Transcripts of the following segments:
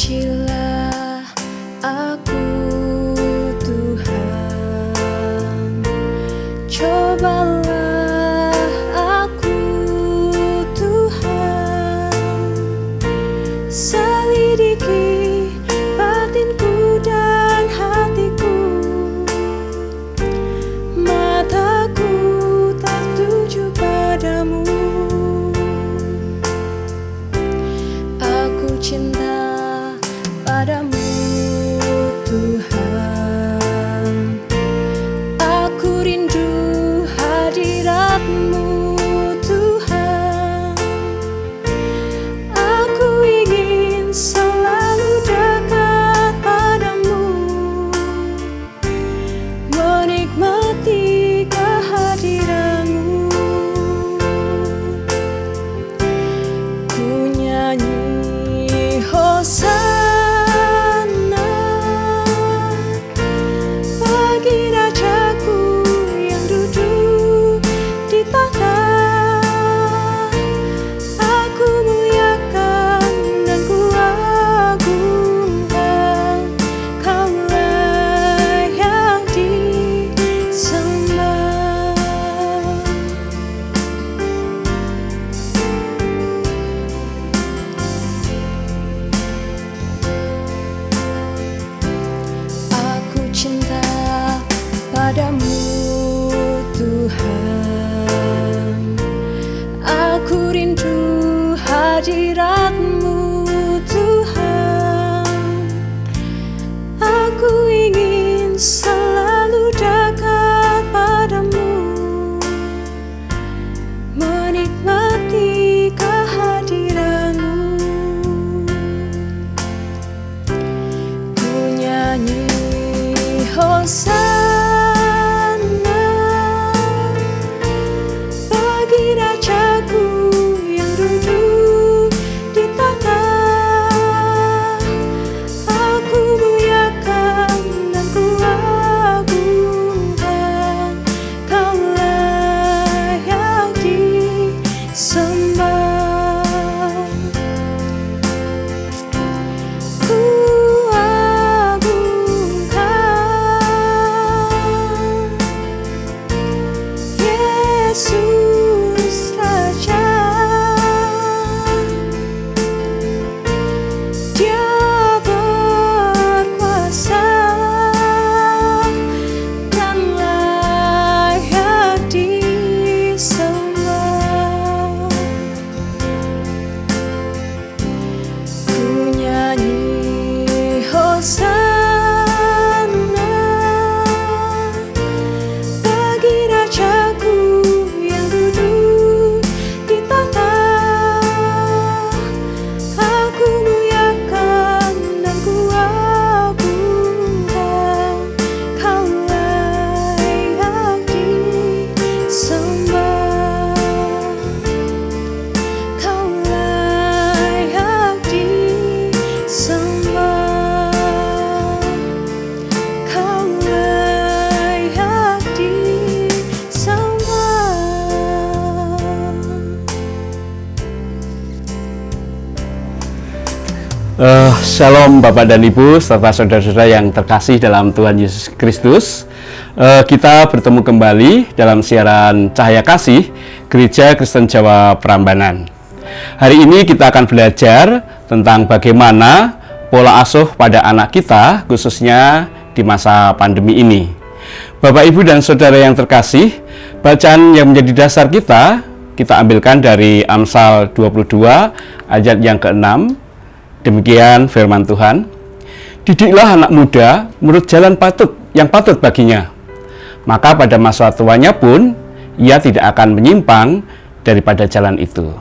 Ujilah aku Tuhan, cobalah aku Tuhan, selidiki batinku dan hatiku, mataku tertuju padamu. Aku cinta padamu Tuhan, aku rindu hadirat-Mu Tuhan, aku ingin selalu dekat padamu, menikmati kehadiran-Mu. Ku nyanyi Hosana bagi Rajaku yang duduk di tahta. Aku muliakan dan ku agungkan, Kaulah yang disembah. Aku cinta padamu Tuhan, aku rindu hadirat-Mu Tuhan, aku ingin selalu dekat padamu, menikmati kehadiran-Mu. Ku nyanyi Hosana bagi Rajaku yang duduk di tahta. Aku muliakan dan ku agungkan, Kaulah yang disembah. Ku agungkan Yesus Raja, Dia berkuasa dan layak disembah. Ku nyanyi Hosana bagi Rajaku yang duduk di tahta. Aku muliakan dan ku agungkan, Kaulah yang disembah. Kaulah yang disembah. Kaulah yang disembah. Shalom Bapak dan Ibu serta saudara-saudara yang terkasih dalam Tuhan Yesus Kristus. Kita bertemu kembali dalam siaran Cahaya Kasih Gereja Kristen Jawa Prambanan. Hari ini kita akan belajar tentang bagaimana pola asuh pada anak kita, khususnya di masa pandemi ini. Bapak, Ibu, dan saudara yang terkasih, bacaan yang menjadi dasar kita ambilkan dari Amsal 22 ayat yang ke-6. Demikian firman Tuhan. Didiklah anak muda menurut jalan yang patut baginya, maka pada masa tuanya pun ia tidak akan menyimpang daripada jalan itu.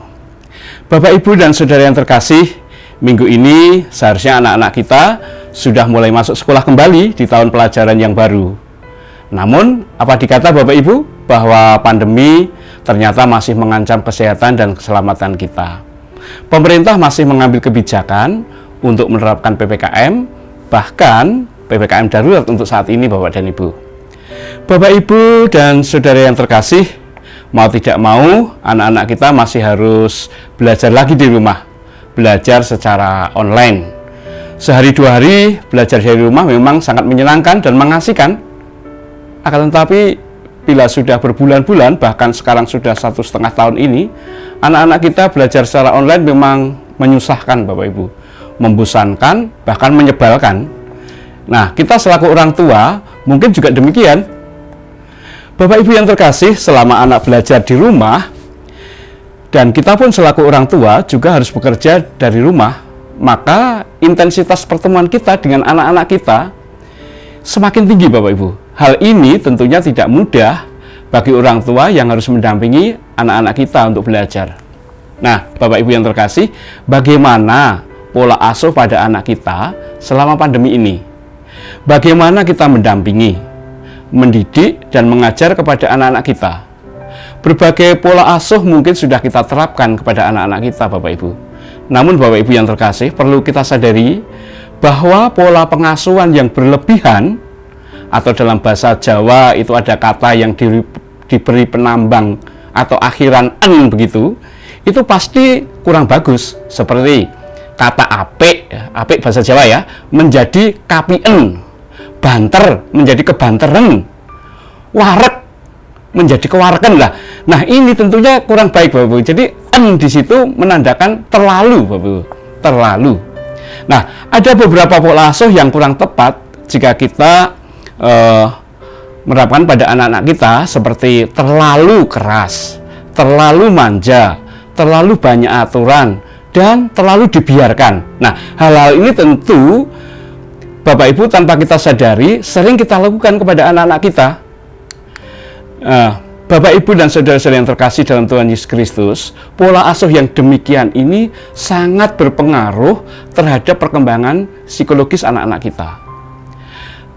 Bapak, Ibu, dan saudara yang terkasih, minggu ini seharusnya anak-anak kita sudah mulai masuk sekolah kembali di tahun pelajaran yang baru. Namun, apa dikata Bapak Ibu bahwa pandemi ternyata masih mengancam kesehatan dan keselamatan kita. Pemerintah masih mengambil kebijakan untuk menerapkan PPKM, bahkan PPKM darurat untuk saat ini, Bapak dan Ibu. Bapak, Ibu, dan saudara yang terkasih, mau tidak mau, anak-anak kita masih harus belajar lagi di rumah, belajar secara online. sehari dua hari belajar dari rumah memang sangat menyenangkan dan mengasihkan. Akan tetapi bila sudah berbulan-bulan, bahkan sekarang sudah 1,5 tahun ini, anak-anak kita belajar secara online memang menyusahkan Bapak Ibu, membosankan, bahkan menyebalkan. Nah, kita selaku orang tua mungkin juga demikian. Bapak Ibu yang terkasih, selama anak belajar di rumah, dan kita pun selaku orang tua juga harus bekerja dari rumah, maka intensitas pertemuan kita dengan anak-anak kita semakin tinggi Bapak Ibu. Hal ini tentunya tidak mudah bagi orang tua yang harus mendampingi anak-anak kita untuk belajar. Nah, Bapak Ibu yang terkasih, bagaimana pola asuh pada anak kita selama pandemi ini? Bagaimana kita mendampingi, mendidik, dan mengajar kepada anak-anak kita? Berbagai pola asuh mungkin sudah kita terapkan kepada anak-anak kita Bapak Ibu. Namun Bapak Ibu yang terkasih, perlu kita sadari bahwa pola pengasuhan yang berlebihan, atau dalam bahasa Jawa itu ada kata yang diberi penambang atau akhiran en begitu, itu pasti kurang bagus. Seperti kata apik, apik bahasa Jawa ya, menjadi kapien, banter menjadi kebanteran, warek menjadi kewareken lah. Nah, ini tentunya kurang baik Bapak Ibu. Jadi en di situ menandakan terlalu Bapak Ibu, terlalu. Nah, ada beberapa pola asuh yang kurang tepat jika kita menerapkan pada anak-anak kita, seperti terlalu keras, terlalu manja, terlalu banyak aturan, dan terlalu dibiarkan. Nah, hal-hal ini tentu Bapak Ibu tanpa kita sadari sering kita lakukan kepada anak-anak kita. Bapak Ibu dan saudara-saudara yang terkasih dalam Tuhan Yesus Kristus, pola asuh yang demikian ini sangat berpengaruh terhadap perkembangan psikologis anak-anak kita.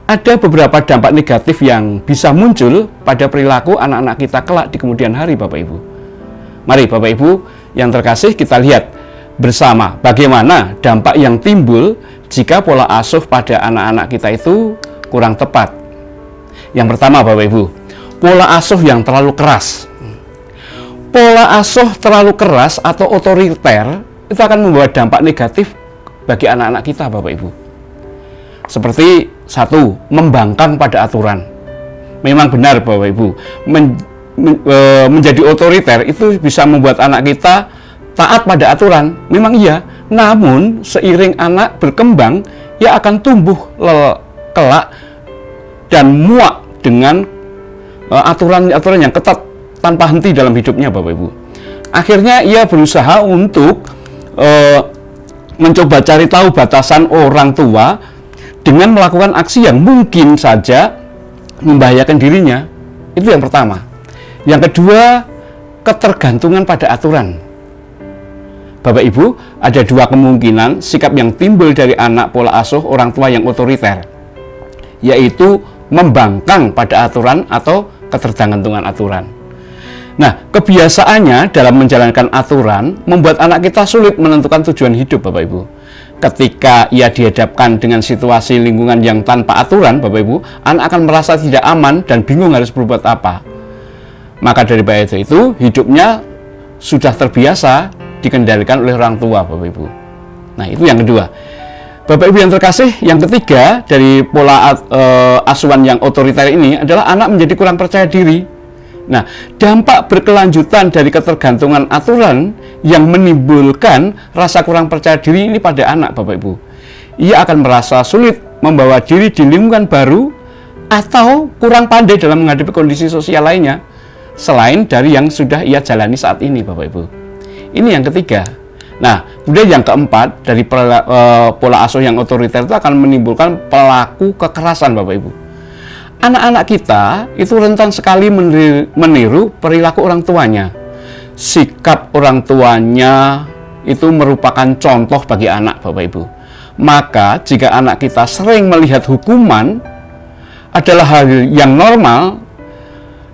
Ada beberapa dampak negatif yang bisa muncul pada perilaku anak-anak kita kelak di kemudian hari Bapak Ibu. Mari Bapak Ibu yang terkasih, kita lihat bersama bagaimana dampak yang timbul jika pola asuh pada anak-anak kita itu kurang tepat. Yang pertama Bapak Ibu, pola asuh yang terlalu keras. Pola asuh terlalu keras atau otoriter itu akan membawa dampak negatif bagi anak-anak kita Bapak Ibu. Seperti satu, membangkang pada aturan. Memang benar Bapak Ibu, menjadi otoriter itu bisa membuat anak kita taat pada aturan. Memang iya, namun seiring anak berkembang, ia akan tumbuh kelak dan muak dengan aturan-aturan yang ketat tanpa henti dalam hidupnya Bapak Ibu. Akhirnya ia berusaha untuk mencoba cari tahu batasan orang tua dengan melakukan aksi yang mungkin saja membahayakan dirinya. Itu yang pertama. Yang kedua, ketergantungan pada aturan. Bapak Ibu, ada dua kemungkinan sikap yang timbul dari anak pola asuh orang tua yang otoriter, yaitu membangkang pada aturan atau ketergantungan aturan. Nah, kebiasaannya dalam menjalankan aturan membuat anak kita sulit menentukan tujuan hidup Bapak Ibu. Ketika ia dihadapkan dengan situasi lingkungan yang tanpa aturan Bapak Ibu, anak akan merasa tidak aman dan bingung harus berbuat apa. Maka dari itu hidupnya sudah terbiasa dikendalikan oleh orang tua Bapak Ibu. Nah, itu yang kedua. Bapak Ibu yang terkasih, yang ketiga dari pola asuhan yang otoriter ini adalah anak menjadi kurang percaya diri. Nah, dampak berkelanjutan dari ketergantungan aturan yang menimbulkan rasa kurang percaya diri ini pada anak Bapak Ibu. Ia akan merasa sulit membawa diri di lingkungan baru atau kurang pandai dalam menghadapi kondisi sosial lainnya selain dari yang sudah ia jalani saat ini Bapak Ibu. Ini yang ketiga. Nah, kemudian yang keempat dari pola asuh yang otoriter itu akan menimbulkan pelaku kekerasan Bapak Ibu. Anak-anak kita itu rentan sekali meniru perilaku orang tuanya. Sikap orang tuanya itu merupakan contoh bagi anak Bapak Ibu. Maka jika anak kita sering melihat hukuman adalah hal yang normal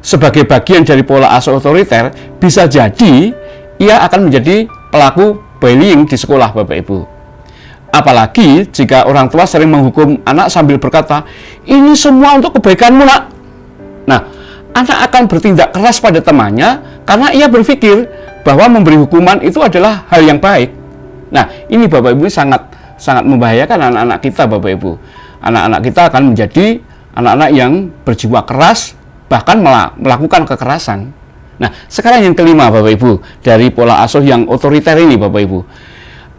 sebagai bagian dari pola asuh otoriter, bisa jadi ia akan menjadi pelaku bullying di sekolah Bapak Ibu. Apalagi jika orang tua sering menghukum anak sambil berkata, "Ini semua untuk kebaikanmu, Nak." Nah, anak akan bertindak keras pada temannya karena ia berpikir bahwa memberi hukuman itu adalah hal yang baik. Nah, ini Bapak Ibu sangat sangat membahayakan anak-anak kita, Bapak Ibu. Anak-anak kita akan menjadi anak-anak yang berjiwa keras, bahkan melakukan kekerasan. Nah, sekarang yang kelima, Bapak Ibu, dari pola asuh yang otoriter ini, Bapak Ibu.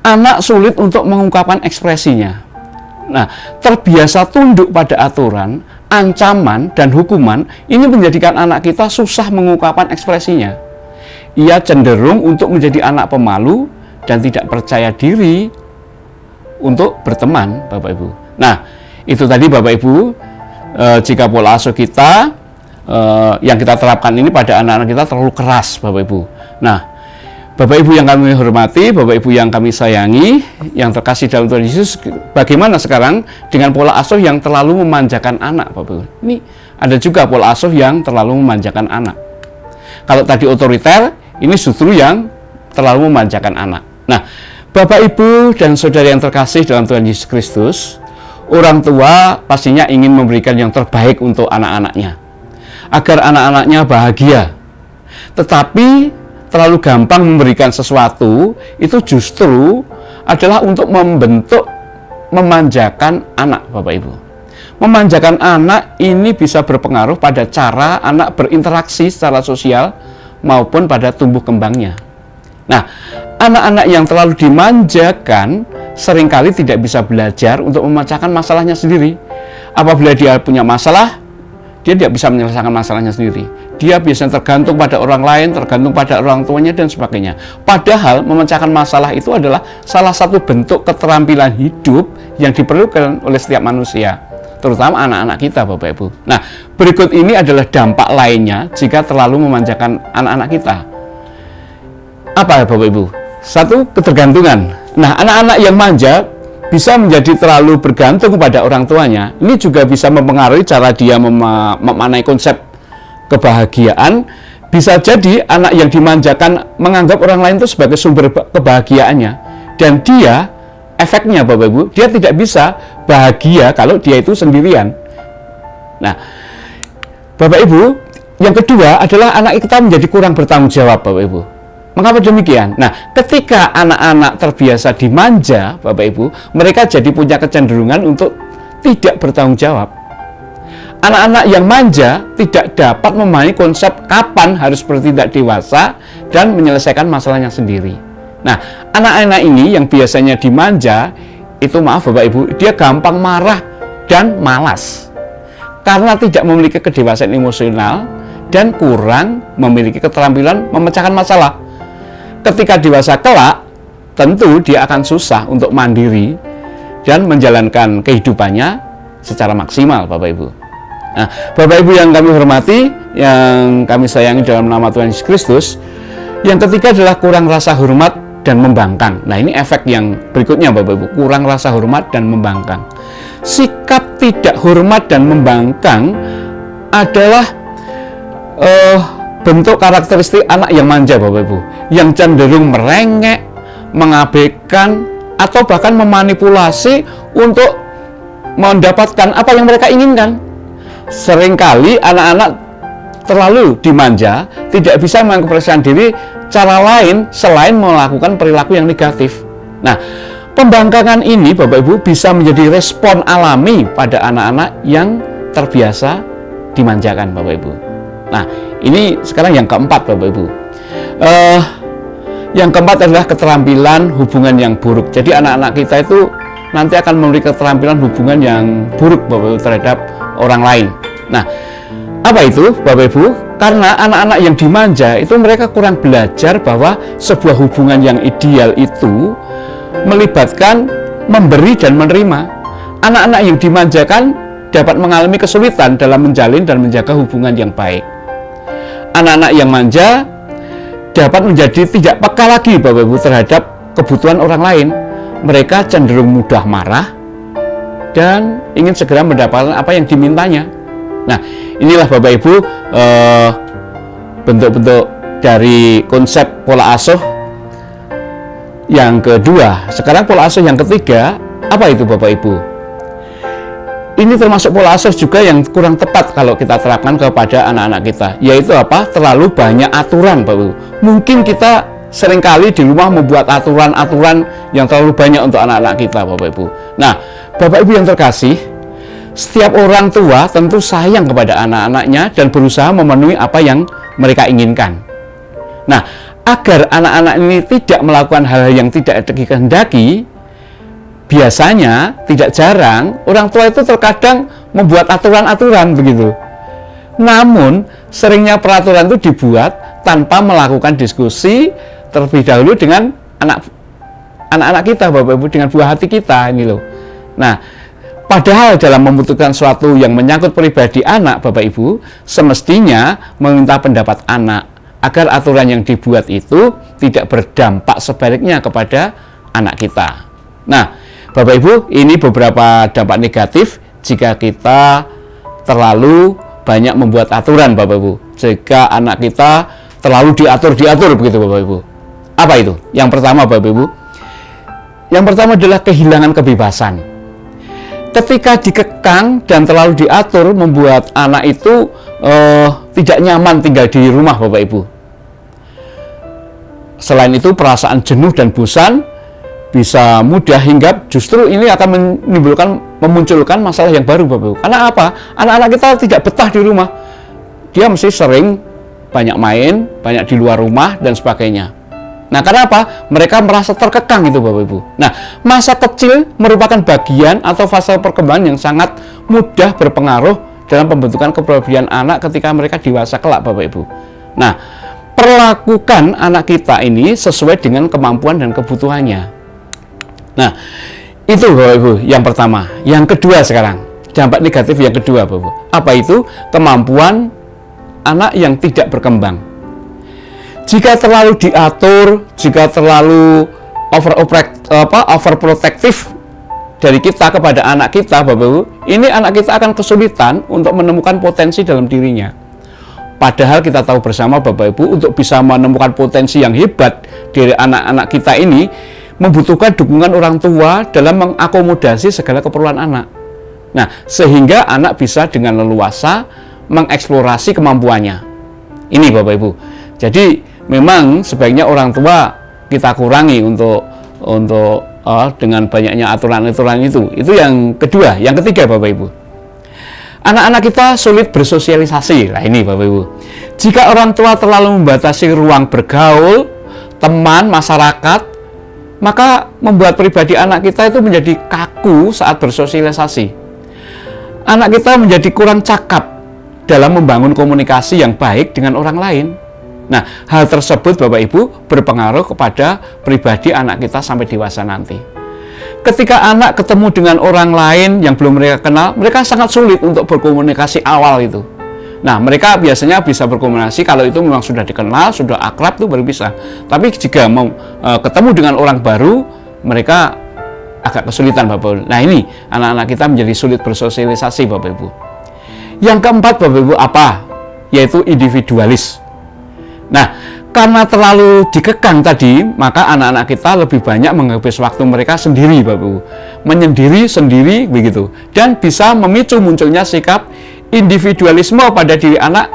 Anak sulit untuk mengungkapkan ekspresinya. Nah, terbiasa tunduk pada aturan, ancaman, dan hukuman, ini menjadikan anak kita susah mengungkapkan ekspresinya. Ia cenderung untuk menjadi anak pemalu dan tidak percaya diri untuk berteman, Bapak Ibu. Nah, itu tadi Bapak Ibu, jika pola asuh kita yang kita terapkan ini pada anak-anak kita terlalu keras, Bapak Ibu. Nah, Bapak Ibu yang kami hormati, Bapak Ibu yang kami sayangi, yang terkasih dalam Tuhan Yesus, bagaimana sekarang dengan pola asuh yang terlalu memanjakan anak, Bapak Ibu? Ini ada juga pola asuh yang terlalu memanjakan anak. Kalau tadi otoriter, ini justru yang terlalu memanjakan anak. Nah, Bapak Ibu dan saudara yang terkasih dalam Tuhan Yesus Kristus, orang tua pastinya ingin memberikan yang terbaik untuk anak-anaknya, agar anak-anaknya bahagia. Tetapi terlalu gampang memberikan sesuatu itu justru adalah untuk memanjakan anak, Bapak Ibu. Memanjakan anak ini bisa berpengaruh pada cara anak berinteraksi secara sosial maupun pada tumbuh kembangnya. Nah, anak-anak yang terlalu dimanjakan seringkali tidak bisa belajar untuk memecahkan masalahnya sendiri. Apabila dia punya masalah, dia tidak bisa menyelesaikan masalahnya sendiri. Dia biasanya tergantung pada orang lain, tergantung pada orang tuanya, dan sebagainya. Padahal memecahkan masalah itu adalah salah satu bentuk keterampilan hidup yang diperlukan oleh setiap manusia, terutama anak-anak kita, Bapak Ibu. Nah, berikut ini adalah dampak lainnya jika terlalu memanjakan anak-anak kita. Apa, Bapak Ibu? Satu, ketergantungan. Nah, anak-anak yang manja bisa menjadi terlalu bergantung kepada orang tuanya. Ini juga bisa mempengaruhi cara dia memaknai konsep kebahagiaan. Bisa jadi anak yang dimanjakan menganggap orang lain itu sebagai sumber kebahagiaannya. Dan dia, efeknya Bapak Ibu, dia tidak bisa bahagia kalau dia itu sendirian. Nah, Bapak Ibu, yang kedua adalah anak kita menjadi kurang bertanggung jawab, Bapak Ibu. Mengapa demikian? Nah, ketika anak-anak terbiasa dimanja, Bapak Ibu, mereka jadi punya kecenderungan untuk tidak bertanggung jawab. Anak-anak yang manja tidak dapat memahami konsep kapan harus bertindak dewasa dan menyelesaikan masalahnya sendiri. Nah, anak-anak ini yang biasanya dimanja, itu maaf Bapak Ibu, dia gampang marah dan malas. Karena tidak memiliki kedewasaan emosional dan kurang memiliki keterampilan memecahkan masalah. Ketika dewasa kelak, tentu dia akan susah untuk mandiri dan menjalankan kehidupannya secara maksimal, Bapak Ibu. Nah, Bapak Ibu yang kami hormati, yang kami sayangi dalam nama Tuhan Yesus Kristus, yang ketiga adalah kurang rasa hormat dan membangkang. Nah, ini efek yang berikutnya, Bapak Ibu, kurang rasa hormat dan membangkang. Sikap tidak hormat dan membangkang adalah bentuk karakteristik anak yang manja, Bapak Ibu, yang cenderung merengek, mengabaikan, atau bahkan memanipulasi untuk mendapatkan apa yang mereka inginkan. Seringkali anak-anak terlalu dimanja, tidak bisa mengekspresikan diri cara lain selain melakukan perilaku yang negatif. Nah, pembangkangan ini, Bapak Ibu, bisa menjadi respon alami pada anak-anak yang terbiasa dimanjakan, Bapak Ibu. Nah, ini sekarang yang keempat, Bapak Ibu. Yang keempat adalah keterampilan hubungan yang buruk. Jadi anak-anak kita itu nanti akan memiliki keterampilan hubungan yang buruk, Bapak Ibu, terhadap orang lain. Nah, apa itu, Bapak Ibu? Karena anak-anak yang dimanja itu mereka kurang belajar bahwa sebuah hubungan yang ideal itu melibatkan memberi dan menerima. Anak-anak yang dimanjakan dapat mengalami kesulitan dalam menjalin dan menjaga hubungan yang baik. Anak-anak yang manja dapat menjadi tidak peka lagi, Bapak Ibu, terhadap kebutuhan orang lain. Mereka cenderung mudah marah dan ingin segera mendapatkan apa yang dimintanya. Nah, inilah Bapak Ibu bentuk-bentuk dari konsep pola asuh yang kedua. Sekarang pola asuh yang ketiga, apa itu Bapak Ibu? Ini termasuk pola asuh juga yang kurang tepat kalau kita terapkan kepada anak-anak kita, yaitu apa? Terlalu banyak aturan, Bapak Ibu. Mungkin kita seringkali di rumah membuat aturan-aturan yang terlalu banyak untuk anak-anak kita, Bapak Ibu. Nah, Bapak Ibu yang terkasih, setiap orang tua tentu sayang kepada anak-anaknya dan berusaha memenuhi apa yang mereka inginkan. Nah, agar anak-anak ini tidak melakukan hal-hal yang tidak dikehendaki, biasanya, tidak jarang, orang tua itu terkadang membuat aturan-aturan begitu. Namun, seringnya peraturan itu dibuat tanpa melakukan diskusi terlebih dahulu dengan anak-anak kita, Bapak Ibu, dengan buah hati kita ini loh. Nah, padahal dalam memutuskan sesuatu yang menyangkut pribadi anak, Bapak Ibu, semestinya meminta pendapat anak agar aturan yang dibuat itu tidak berdampak sebaliknya kepada anak kita. Nah, Bapak Ibu, ini beberapa dampak negatif jika kita terlalu banyak membuat aturan, Bapak Ibu. Jika anak kita terlalu diatur begitu, Bapak Ibu. Apa itu? Yang pertama, Bapak Ibu, yang pertama adalah kehilangan kebebasan. Ketika dikekang dan terlalu diatur, membuat anak itu tidak nyaman tinggal di rumah, Bapak Ibu. Selain itu, perasaan jenuh dan bosan bisa mudah hingga justru ini akan memunculkan masalah yang baru, Bapak Ibu. Karena apa? Anak-anak kita tidak betah di rumah. Dia mesti sering banyak main, banyak di luar rumah dan sebagainya. Nah, karena apa? Mereka merasa terkekang itu, Bapak Ibu. Nah, masa kecil merupakan bagian atau fase perkembangan yang sangat mudah berpengaruh dalam pembentukan kepribadian anak ketika mereka dewasa kelak, Bapak Ibu. Nah, perlakukan anak kita ini sesuai dengan kemampuan dan kebutuhannya. Nah, itu Bapak Ibu yang pertama. Yang kedua sekarang, dampak negatif yang kedua, Bapak Ibu. Apa itu? Kemampuan anak yang tidak berkembang. Jika terlalu diatur, jika terlalu overprotective dari kita kepada anak kita, Bapak Ibu, ini anak kita akan kesulitan untuk menemukan potensi dalam dirinya. Padahal kita tahu bersama, Bapak Ibu, untuk bisa menemukan potensi yang hebat dari anak-anak kita ini membutuhkan dukungan orang tua dalam mengakomodasi segala keperluan anak. Nah, sehingga anak bisa dengan leluasa mengeksplorasi kemampuannya. Ini, Bapak Ibu. Jadi, memang sebaiknya orang tua kita kurangi untuk dengan banyaknya aturan-aturan itu. Itu yang kedua. Yang ketiga, Bapak Ibu, anak-anak kita sulit bersosialisasi. Nah, ini, Bapak Ibu. Jika orang tua terlalu membatasi ruang bergaul, teman, masyarakat, maka membuat pribadi anak kita itu menjadi kaku saat bersosialisasi. Anak kita menjadi kurang cakap dalam membangun komunikasi yang baik dengan orang lain. Nah, hal tersebut, Bapak Ibu, berpengaruh kepada pribadi anak kita sampai dewasa nanti. Ketika anak ketemu dengan orang lain yang belum mereka kenal, mereka sangat sulit untuk berkomunikasi awal itu. Nah, mereka biasanya bisa berkomunikasi kalau itu memang sudah dikenal, sudah akrab tuh baru bisa. Tapi jika mau ketemu dengan orang baru, mereka agak kesulitan, Bapak Ibu. Nah, ini anak-anak kita menjadi sulit bersosialisasi, Bapak Ibu. Yang keempat, Bapak Ibu, apa? Yaitu individualis. Nah, karena terlalu dikekang tadi, maka anak-anak kita lebih banyak menghabis waktu mereka sendiri, Bapak Ibu. Menyendiri sendiri begitu. Dan bisa memicu munculnya sikap individualisme pada diri anak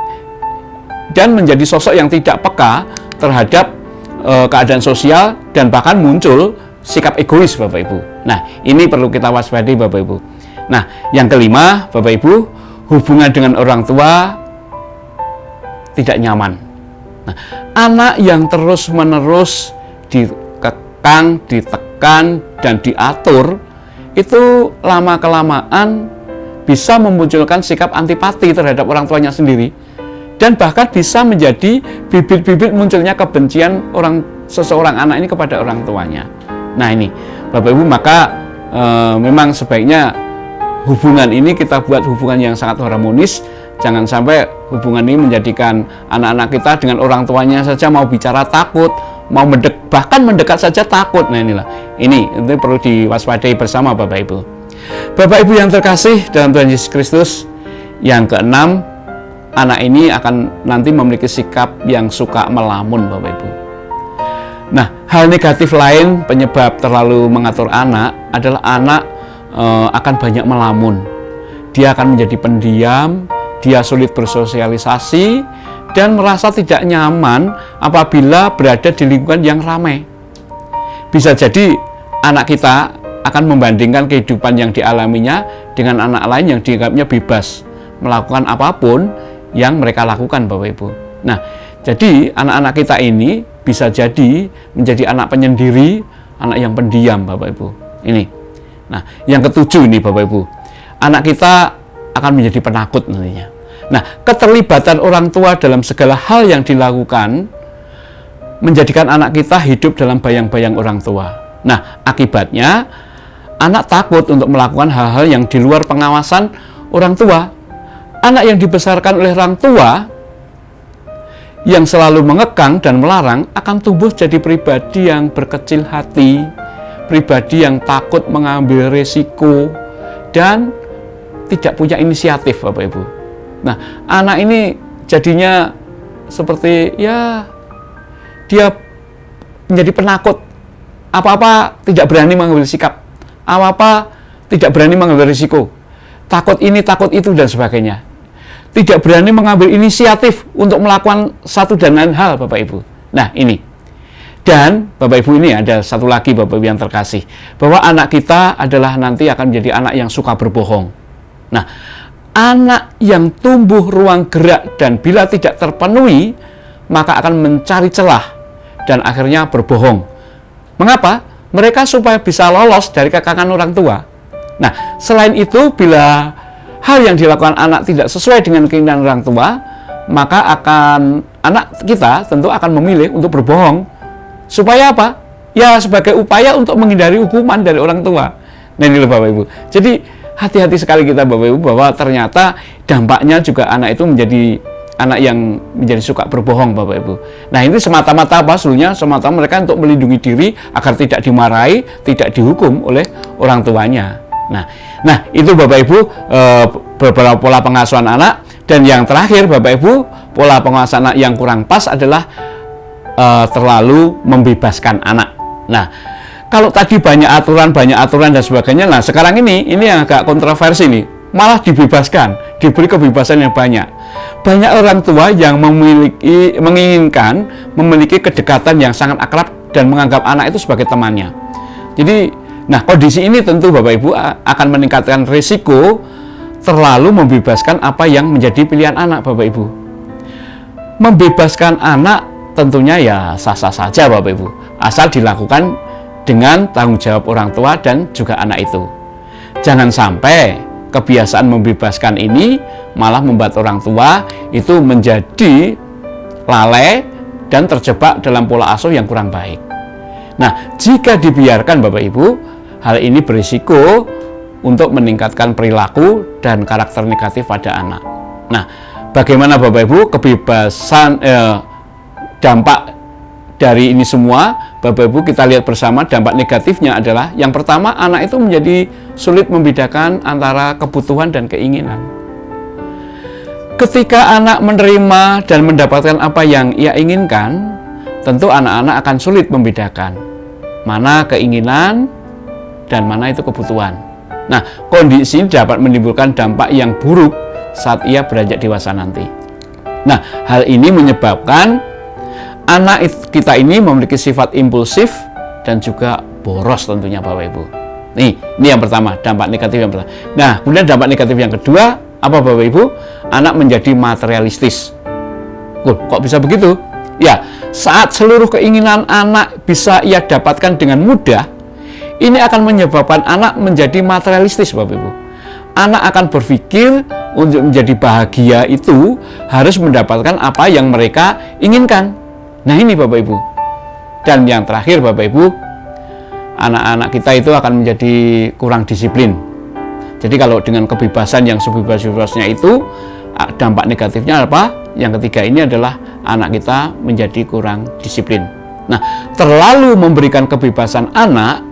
dan menjadi sosok yang tidak peka terhadap keadaan sosial dan bahkan muncul sikap egois, Bapak Ibu. Nah, ini perlu kita waspadai, Bapak Ibu. Nah, yang kelima, Bapak Ibu, hubungan dengan orang tua tidak nyaman. Nah, anak yang terus-menerus dikekang, ditekan, dan diatur itu lama-kelamaan bisa memunculkan sikap antipati terhadap orang tuanya sendiri dan bahkan bisa menjadi bibit-bibit munculnya kebencian seseorang anak ini kepada orang tuanya. Nah, ini Bapak Ibu, maka memang sebaiknya hubungan ini kita buat hubungan yang sangat harmonis. Jangan sampai hubungan ini menjadikan anak-anak kita dengan orang tuanya saja mau bicara takut, mau bahkan mendekat saja takut. Nah, inilah ini perlu diwaspadai bersama, Bapak Ibu. Bapak Ibu yang terkasih dalam Tuhan Yesus Kristus, yang keenam, anak ini akan nanti memiliki sikap yang suka melamun, Bapak Ibu. Nah, hal negatif lain penyebab terlalu mengatur anak adalah anak akan banyak melamun. Dia akan menjadi pendiam, dia sulit bersosialisasi, dan merasa tidak nyaman apabila berada di lingkungan yang ramai. Bisa jadi anak kita akan membandingkan kehidupan yang dialaminya dengan anak lain yang dianggapnya bebas melakukan apapun yang mereka lakukan, Bapak Ibu. Nah, jadi anak-anak kita ini bisa jadi menjadi anak penyendiri, anak yang pendiam, Bapak Ibu. Ini. Nah, yang ketujuh ini, Bapak Ibu. Anak kita akan menjadi penakut nantinya. Nah, keterlibatan orang tua dalam segala hal yang dilakukan menjadikan anak kita hidup dalam bayang-bayang orang tua. Nah, akibatnya anak takut untuk melakukan hal-hal yang di luar pengawasan orang tua. Anak yang dibesarkan oleh orang tua yang selalu mengekang dan melarang akan tumbuh jadi pribadi yang berkecil hati, pribadi yang takut mengambil resiko, dan tidak punya inisiatif, Bapak Ibu. Nah, anak ini jadinya seperti ya dia menjadi penakut, apa-apa tidak berani mengambil sikap, apa-apa tidak berani mengambil risiko, takut ini, takut itu, dan sebagainya. Tidak berani mengambil inisiatif untuk melakukan satu dan lain hal, Bapak Ibu. Nah, ini. Dan, Bapak Ibu, ini ada satu lagi, Bapak Ibu yang terkasih, bahwa anak kita adalah nanti akan menjadi anak yang suka berbohong. Nah, anak yang tumbuh ruang gerak dan bila tidak terpenuhi, maka akan mencari celah dan akhirnya berbohong. Mengapa? Mereka supaya bisa lolos dari kekangan orang tua. Nah, selain itu, bila hal yang dilakukan anak tidak sesuai dengan keinginan orang tua, maka anak kita tentu akan memilih untuk berbohong. Supaya apa? Ya, sebagai upaya untuk menghindari hukuman dari orang tua. Nah, ini loh, Bapak Ibu. Jadi, hati-hati sekali kita, Bapak Ibu, bahwa ternyata dampaknya juga anak itu menjadi anak yang menjadi suka berbohong, Bapak Ibu. Nah, ini semata-mata apa? Sebenarnya semata mereka untuk melindungi diri agar tidak dimarahi, tidak dihukum oleh orang tuanya. Nah, itu, Bapak Ibu, beberapa pola pengasuhan anak. Dan yang terakhir, Bapak Ibu, pola pengasuhan anak yang kurang pas adalah terlalu membebaskan anak. Nah, kalau tadi banyak aturan dan sebagainya, nah sekarang ini yang agak kontroversi nih, malah dibebaskan, diberi kebebasan yang banyak. Banyak orang tua yang menginginkan memiliki kedekatan yang sangat akrab dan menganggap anak itu sebagai temannya. Jadi, nah, kondisi ini tentu, Bapak Ibu, akan meningkatkan risiko terlalu membebaskan apa yang menjadi pilihan anak, Bapak Ibu. Membebaskan anak tentunya ya sah-sah saja, Bapak Ibu, asal dilakukan dengan tanggung jawab orang tua dan juga anak itu. Jangan sampai kebiasaan membebaskan ini malah membuat orang tua itu menjadi lalai dan terjebak dalam pola asuh yang kurang baik. Nah, jika dibiarkan, Bapak Ibu, hal ini berisiko untuk meningkatkan perilaku dan karakter negatif pada anak. Nah, bagaimana, Bapak Ibu, kebebasan dampak dari ini semua? Bapak Ibu, kita lihat bersama dampak negatifnya adalah yang pertama, anak itu menjadi sulit membedakan antara kebutuhan dan keinginan. Ketika anak menerima dan mendapatkan apa yang ia inginkan, tentu anak-anak akan sulit membedakan mana keinginan dan mana itu kebutuhan. Nah, kondisi ini dapat menimbulkan dampak yang buruk saat ia beranjak dewasa nanti. Nah, hal ini menyebabkan anak kita ini memiliki sifat impulsif dan juga boros tentunya, Bapak Ibu. Ini yang pertama, dampak negatif yang pertama. Nah, kemudian dampak negatif yang kedua, apa, Bapak Ibu? Anak menjadi materialistis. Kok bisa begitu? Ya, saat seluruh keinginan anak bisa ia dapatkan dengan mudah, ini akan menyebabkan anak menjadi materialistis, Bapak Ibu. Anak akan berpikir untuk menjadi bahagia itu harus mendapatkan apa yang mereka inginkan. Nah, ini, Bapak Ibu. Dan yang terakhir, Bapak Ibu, anak-anak kita itu akan menjadi kurang disiplin. Jadi kalau dengan kebebasan yang sebebas-bebasnya itu, dampak negatifnya apa? Yang ketiga ini adalah anak kita menjadi kurang disiplin. Nah, terlalu memberikan kebebasan anak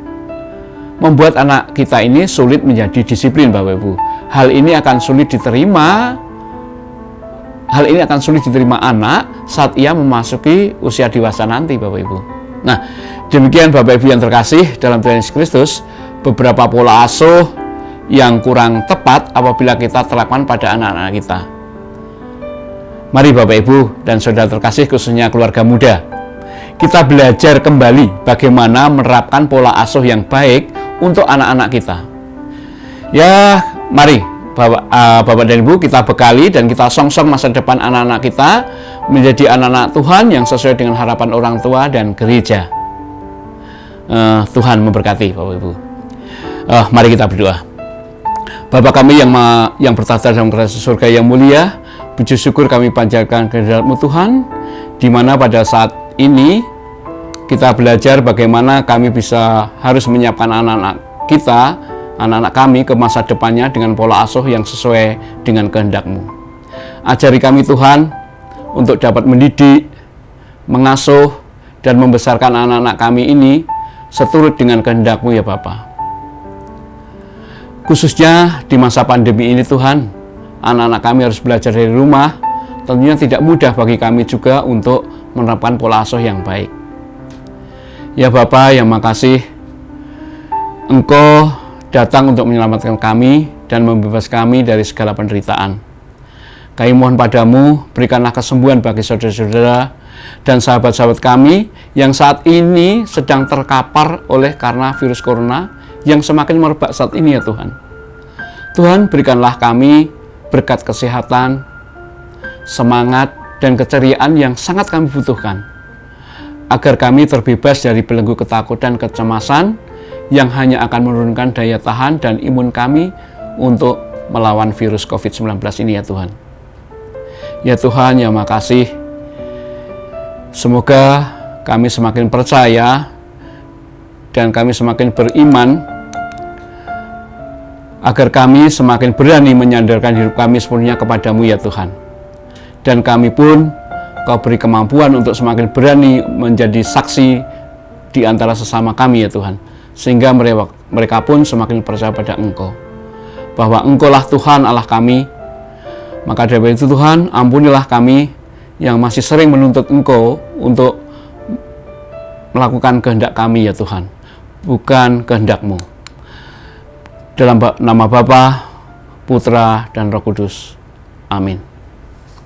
membuat anak kita ini sulit menjadi disiplin, Bapak Ibu. Hal ini akan sulit diterima anak saat ia memasuki usia dewasa nanti, Bapak Ibu. Nah, demikian, Bapak Ibu yang terkasih dalam Tuhan Yesus Kristus, beberapa pola asuh yang kurang tepat apabila kita terapkan pada anak-anak kita. Mari Bapak Ibu dan Saudara terkasih, khususnya keluarga muda, kita belajar kembali bagaimana menerapkan pola asuh yang baik untuk anak-anak kita. Ya, mari Bapak dan Ibu, kita bekali dan kita songsong masa depan anak-anak kita menjadi anak-anak Tuhan yang sesuai dengan harapan orang tua dan gereja. Tuhan memberkati Bapak Ibu. Mari kita berdoa. Bapa kami yang bertahta dalam kerajaan surga yang mulia, puji syukur kami panjatkan kehadirat-Mu Tuhan, di mana pada saat ini kita belajar bagaimana kami harus menyiapkan anak-anak kita, anak-anak kami ke masa depannya dengan pola asuh yang sesuai dengan kehendak-Mu. Ajari kami Tuhan untuk dapat mendidik, mengasuh, dan membesarkan anak-anak kami ini seturut dengan kehendak-Mu ya Bapa. Khususnya di masa pandemi ini Tuhan, anak-anak kami harus belajar dari rumah. Tentunya tidak mudah bagi kami juga untuk menerapkan pola asuh yang baik. Ya Bapa yang makasih, Engkau datang untuk menyelamatkan kami dan membebas kami dari segala penderitaan. Kami mohon padamu, berikanlah kesembuhan bagi saudara-saudara dan sahabat-sahabat kami yang saat ini sedang terkapar karena virus corona yang semakin merebak saat ini ya Tuhan. Tuhan, berikanlah kami berkat kesehatan, semangat, dan keceriaan yang sangat kami butuhkan, agar kami terbebas dari belenggu ketakutan, kecemasan yang hanya akan menurunkan daya tahan dan imun kami untuk melawan virus COVID-19 ini ya Tuhan. Ya Tuhan, ya makasih. Semoga kami semakin percaya dan kami semakin beriman, agar kami semakin berani menyandarkan hidup kami sepenuhnya kepadamu ya Tuhan. Dan kami pun Kau beri kemampuan untuk semakin berani menjadi saksi di antara sesama kami ya Tuhan, sehingga mereka pun semakin percaya pada Engkau, bahwa Engkau lah Tuhan Allah kami. Maka dari itu Tuhan, ampunilah kami yang masih sering menuntut Engkau untuk melakukan kehendak kami ya Tuhan, bukan kehendak-Mu. Dalam nama Bapa, Putra, dan Roh Kudus. Amin.